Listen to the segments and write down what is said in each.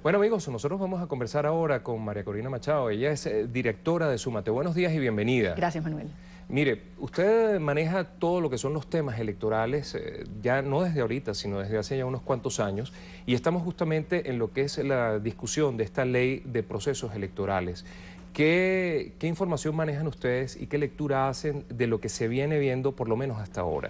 Bueno amigos, nosotros vamos a conversar ahora con María Corina Machado. Ella es directora de Súmate. Buenos días y bienvenida. Gracias, Manuel. Mire, usted maneja todo lo que son los temas electorales, ya no desde ahorita, sino desde hace ya unos cuantos años, y estamos justamente en lo que es la discusión de esta ley de procesos electorales. ¿Qué información manejan ustedes y qué lectura hacen de lo que se viene viendo, por lo menos hasta ahora?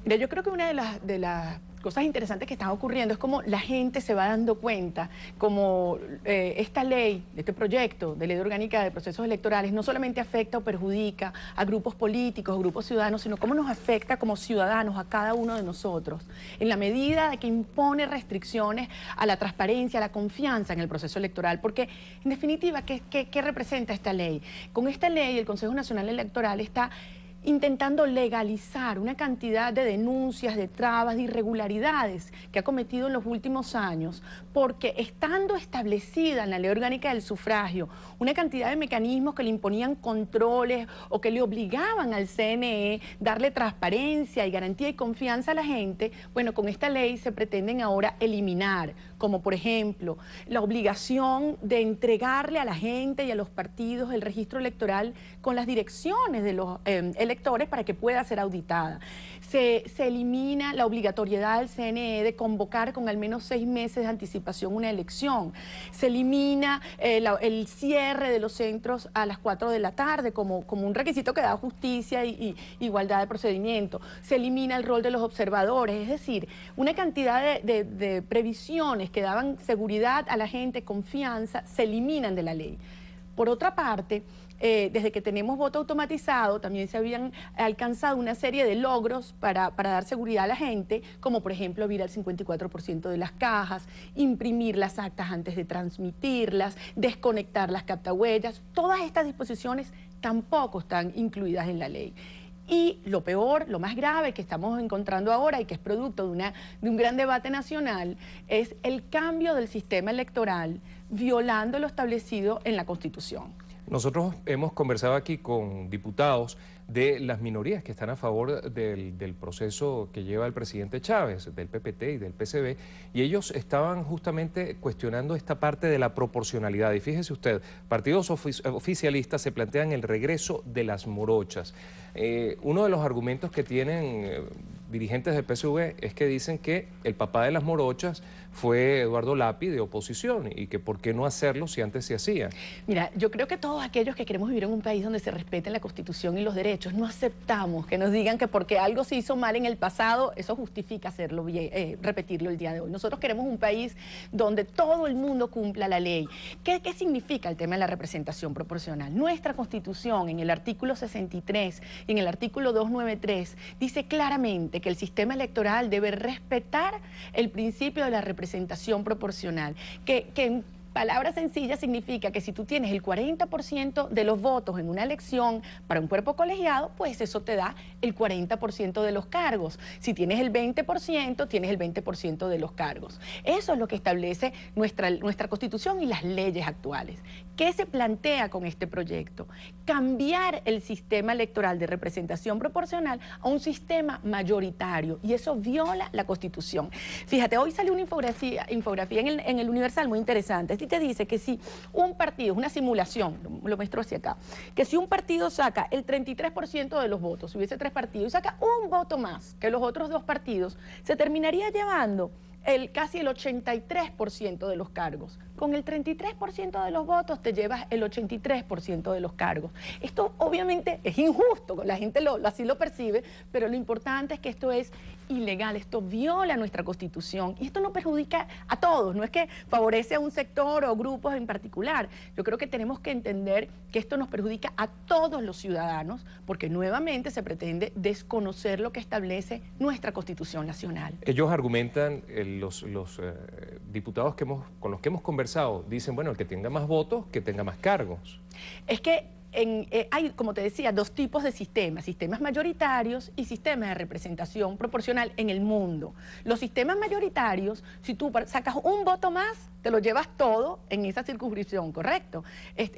Mira, yo creo que una de las cosas interesantes que están ocurriendo es como la gente se va dando cuenta, como esta ley, este proyecto de ley orgánica de procesos electorales no solamente afecta o perjudica a grupos políticos, a grupos ciudadanos, sino cómo nos afecta como ciudadanos a cada uno de nosotros, en la medida de que impone restricciones a la transparencia, a la confianza en el proceso electoral, porque en definitiva, ¿qué representa esta ley? Con esta ley el Consejo Nacional Electoral está intentando legalizar una cantidad de denuncias, de trabas, de irregularidades que ha cometido en los últimos años, porque estando establecida en la Ley Orgánica del Sufragio una cantidad de mecanismos que le imponían controles o que le obligaban al CNE darle transparencia y garantía y confianza a la gente, bueno, con esta ley se pretenden ahora eliminar, como por ejemplo, la obligación de entregarle a la gente y a los partidos el registro electoral con las direcciones de los electores para que pueda ser auditada. Se elimina la obligatoriedad del CNE de convocar con al menos 6 meses de anticipación una elección. Se elimina el cierre de los centros a las 4 de la tarde como un requisito que da justicia y igualdad de procedimiento. Se elimina el rol de los observadores, es decir, una cantidad de previsiones que daban seguridad a la gente, confianza, se eliminan de la ley. Por otra parte, desde que tenemos voto automatizado, también se habían alcanzado una serie de logros para dar seguridad a la gente, como por ejemplo virar el 54% de las cajas, imprimir las actas antes de transmitirlas, desconectar las captahuellas. Todas estas disposiciones tampoco están incluidas en la ley. Y lo peor, lo más grave que estamos encontrando ahora y que es producto de un gran debate nacional, es el cambio del sistema electoral violando lo establecido en la Constitución. Nosotros hemos conversado aquí con diputados de las minorías que están a favor del proceso que lleva el presidente Chávez, del PPT y del PCB, y ellos estaban justamente cuestionando esta parte de la proporcionalidad. Y fíjese usted, partidos oficialistas se plantean el regreso de las morochas. Uno de los argumentos que tienen dirigentes del PSV es que dicen que el papá de las morochas fue Eduardo Lapi de oposición y que por qué no hacerlo si antes se hacía. Mira, yo creo que todos aquellos que queremos vivir en un país donde se respeten la Constitución y los derechos, no aceptamos que nos digan que porque algo se hizo mal en el pasado, eso justifica hacerlo, repetirlo el día de hoy. Nosotros queremos un país donde todo el mundo cumpla la ley. ¿Qué significa el tema de la representación proporcional? Nuestra Constitución, en el artículo 63 y en el artículo 293, dice claramente que el sistema electoral debe respetar el principio de la representación proporcional, que en palabras sencillas significa que si tú tienes el 40% de los votos en una elección para un cuerpo colegiado, pues eso te da el 40% de los cargos. Si tienes el 20%, tienes el 20% de los cargos. Eso es lo que establece nuestra Constitución y las leyes actuales. ¿Qué se plantea con este proyecto? Cambiar el sistema electoral de representación proporcional a un sistema mayoritario, y eso viola la Constitución. Fíjate, hoy salió una infografía en el Universal muy interesante. Y te dice que si un partido, es una simulación, lo muestro hacia acá, que si un partido saca el 33% de los votos, si hubiese 3 partidos, y saca un voto más que los otros 2 partidos, se terminaría llevando casi el 83% de los cargos. Con el 33% de los votos te llevas el 83% de los cargos. Esto obviamente es injusto, la gente así lo percibe, pero lo importante es que esto es ilegal, esto viola nuestra Constitución y esto no perjudica a todos, no es que favorece a un sector o grupos en particular. Yo creo que tenemos que entender que esto nos perjudica a todos los ciudadanos porque nuevamente se pretende desconocer lo que establece nuestra Constitución nacional. Ellos argumentan, los diputados con los que hemos conversado, dicen, bueno, el que tenga más votos, que tenga más cargos. Es que hay, como te decía, dos tipos de sistemas, sistemas mayoritarios y sistemas de representación proporcional en el mundo. Los sistemas mayoritarios, si tú sacas un voto más, te lo llevas todo en esa circunscripción, ¿correcto?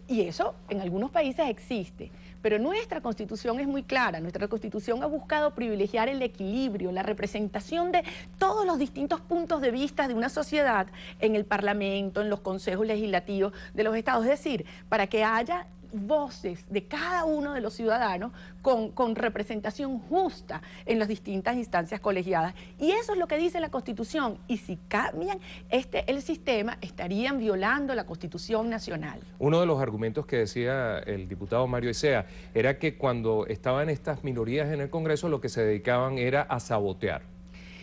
Y eso en algunos países existe. Pero nuestra Constitución es muy clara. Nuestra Constitución ha buscado privilegiar el equilibrio, la representación de todos los distintos puntos de vista de una sociedad en el Parlamento, en los consejos legislativos de los estados. Es decir, para que haya voces de cada uno de los ciudadanos con representación justa en las distintas instancias colegiadas. Y eso es lo que dice la Constitución. Y si cambian el sistema, estarían violando la Constitución nacional. Uno de los argumentos que decía el diputado Mario Icea era que cuando estaban estas minorías en el Congreso, lo que se dedicaban era a sabotear.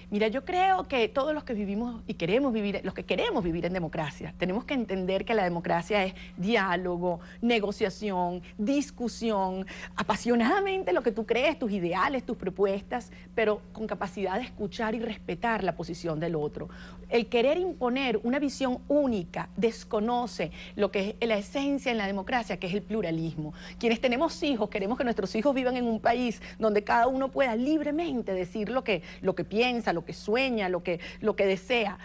Mira, yo creo que todos los que vivimos y queremos vivir, los que queremos vivir en democracia, tenemos que entender que la democracia es diálogo, negociación, discusión, apasionadamente lo que tú crees, tus ideales, tus propuestas, pero con capacidad de escuchar y respetar la posición del otro. El querer imponer una visión única desconoce lo que es la esencia en la democracia, que es el pluralismo. Quienes tenemos hijos, queremos que nuestros hijos vivan en un país donde cada uno pueda libremente decir lo que piensa, lo que sueña, lo que desea,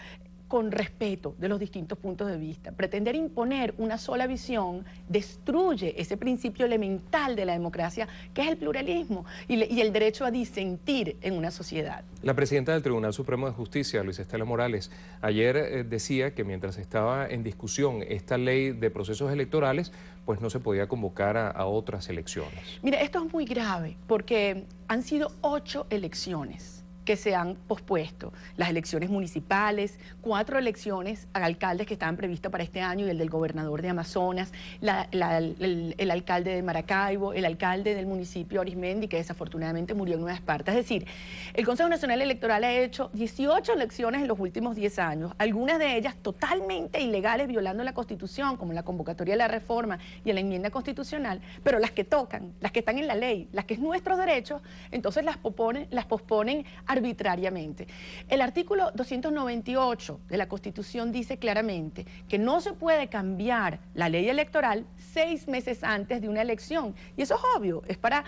con respeto de los distintos puntos de vista. Pretender imponer una sola visión destruye ese principio elemental de la democracia, que es el pluralismo y el derecho a disentir en una sociedad. La presidenta del Tribunal Supremo de Justicia, Luisa Estela Morales, ayer decía que mientras estaba en discusión esta ley de procesos electorales, pues no se podía convocar a otras elecciones. Mira, esto es muy grave porque han sido 8 elecciones que se han pospuesto, las elecciones municipales, 4 elecciones a alcaldes que estaban previstas para este año y el del gobernador de Amazonas, el alcalde de Maracaibo, el alcalde del municipio Arismendi, que desafortunadamente murió en Nueva Esparta. Es decir, el Consejo Nacional Electoral ha hecho 18 elecciones en los últimos 10 años, algunas de ellas totalmente ilegales, violando la Constitución, como la convocatoria de la reforma y la enmienda constitucional, pero las que tocan, las que están en la ley, las que es nuestros derechos, entonces las posponen arbitrariamente. El artículo 298 de la Constitución dice claramente que no se puede cambiar la ley electoral 6 meses antes de una elección. Y eso es obvio, es para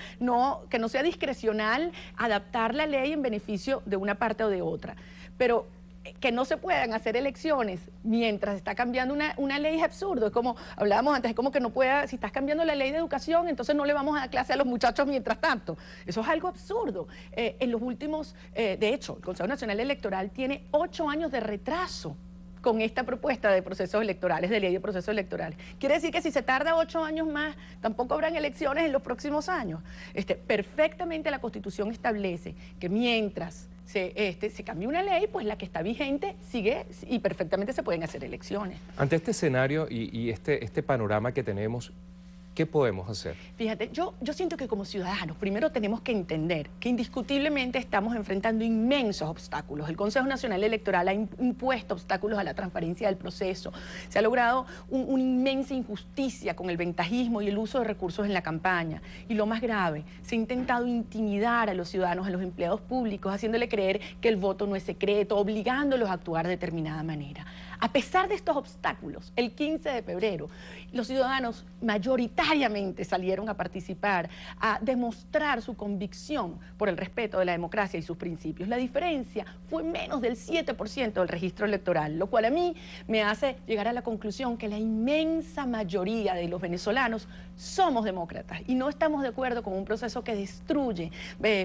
que no sea discrecional adaptar la ley en beneficio de una parte o de otra. Pero que no se puedan hacer elecciones mientras está cambiando una ley es absurdo. Es como hablábamos antes, es como que no pueda, si estás cambiando la ley de educación, entonces no le vamos a dar clase a los muchachos mientras tanto. Eso es algo absurdo. En los últimos, de hecho, el Consejo Nacional Electoral tiene 8 años de retraso con esta propuesta de procesos electorales, de ley de procesos electorales. Quiere decir que si se tarda 8 años más, tampoco habrán elecciones en los próximos años. Perfectamente la Constitución establece que mientras se cambia una ley, pues la que está vigente sigue y perfectamente se pueden hacer elecciones. Ante este escenario y este panorama que tenemos, ¿qué podemos hacer? Fíjate, yo siento que como ciudadanos primero tenemos que entender que indiscutiblemente estamos enfrentando inmensos obstáculos. El Consejo Nacional Electoral ha impuesto obstáculos a la transparencia del proceso. Se ha logrado una inmensa injusticia con el ventajismo y el uso de recursos en la campaña. Y lo más grave, se ha intentado intimidar a los ciudadanos, a los empleados públicos, haciéndole creer que el voto no es secreto, obligándolos a actuar de determinada manera. A pesar de estos obstáculos, el 15 de febrero, los ciudadanos mayoritariamente salieron a participar, a demostrar su convicción por el respeto de la democracia y sus principios. La diferencia fue menos del 7% del registro electoral, lo cual a mí me hace llegar a la conclusión que la inmensa mayoría de los venezolanos somos demócratas y no estamos de acuerdo con un proceso que destruye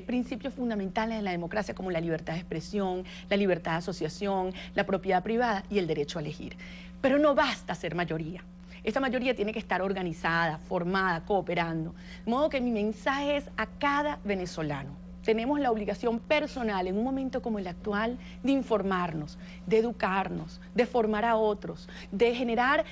principios fundamentales de la democracia como la libertad de expresión, la libertad de asociación, la propiedad privada y el derecho a elegir. Pero no basta ser mayoría. Esta mayoría tiene que estar organizada, formada, cooperando. De modo que mi mensaje es a cada venezolano. Tenemos la obligación personal en un momento como el actual de informarnos, de educarnos, de formar a otros, de generar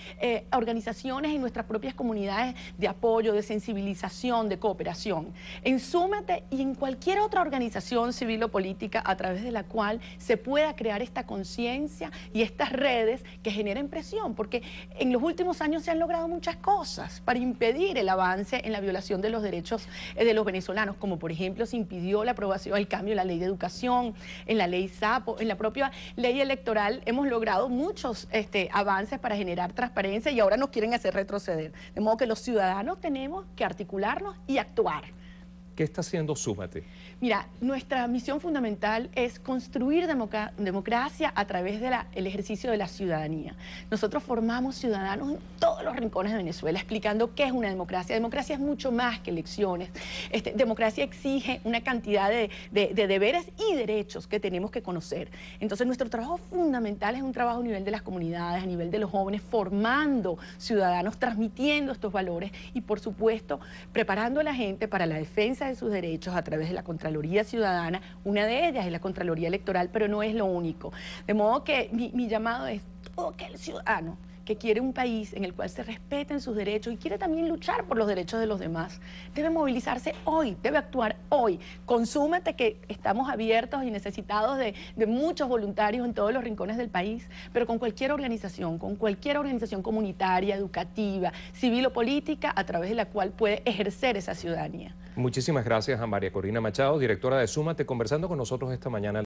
organizaciones en nuestras propias comunidades de apoyo, de sensibilización, de cooperación. En Súmate y en cualquier otra organización civil o política a través de la cual se pueda crear esta conciencia y estas redes que generen presión, porque en los últimos años se han logrado muchas cosas para impedir el avance en la violación de los derechos de los venezolanos, como por ejemplo se impidió dio la aprobación, el cambio en la ley de educación, en la ley SAPO, en la propia ley electoral, hemos logrado muchos avances para generar transparencia y ahora nos quieren hacer retroceder. De modo que los ciudadanos tenemos que articularnos y actuar. ¿Qué está haciendo Súmate? Mira, nuestra misión fundamental es construir democracia a través del ejercicio de la ciudadanía. Nosotros formamos ciudadanos en todos los rincones de Venezuela explicando qué es una democracia. Democracia es mucho más que elecciones. Democracia exige una cantidad de deberes y derechos que tenemos que conocer. Entonces, nuestro trabajo fundamental es un trabajo a nivel de las comunidades, a nivel de los jóvenes, formando ciudadanos, transmitiendo estos valores y, por supuesto, preparando a la gente para la defensa de sus derechos a través de la Contraloría Ciudadana. Una de ellas es la Contraloría Electoral, pero no es lo único. De modo que mi llamado es todo aquel ciudadano que quiere un país en el cual se respeten sus derechos y quiere también luchar por los derechos de los demás, debe movilizarse hoy, debe actuar hoy. Consúmate, que estamos abiertos y necesitados de muchos voluntarios en todos los rincones del país, pero con cualquier organización comunitaria, educativa, civil o política, a través de la cual puede ejercer esa ciudadanía. Muchísimas gracias a María Corina Machado, directora de Súmate, conversando con nosotros esta mañana.